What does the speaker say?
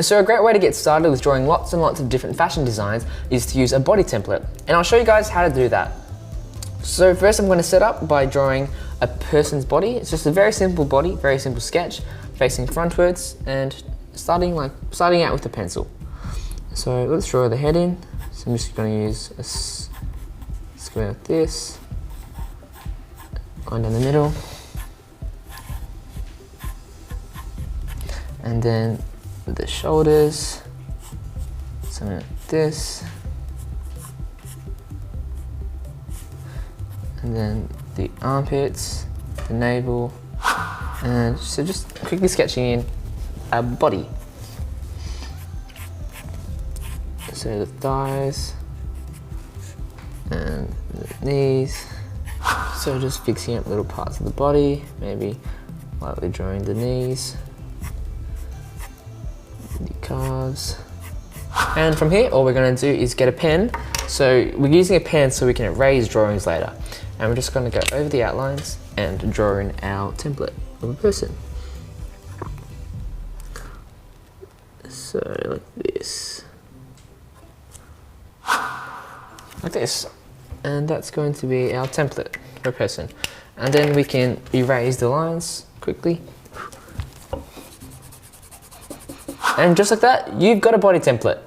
So a great way to get started with drawing lots and lots of different fashion designs is to use a body template. And I'll show you guys how to do that. So first I'm going to set up by drawing a person's body. It's just a very simple body, very simple sketch, facing frontwards and starting out with a pencil. So let's draw the head in. So I'm just going to use a square like this, line down the middle, and then the shoulders, something like this, and then the armpits, the navel, and so just quickly sketching in a body. So the thighs and the knees. So just fixing up little parts of the body, maybe lightly drawing the knees, the calves. And from here, all we're going to do is get a pen. So we're using a pen so we can erase drawings later. And we're just going to go over the outlines and draw in our template of a person. So like this. Like this. And that's going to be our template for a person. And then we can erase the lines quickly. And just like that, you've got a body template.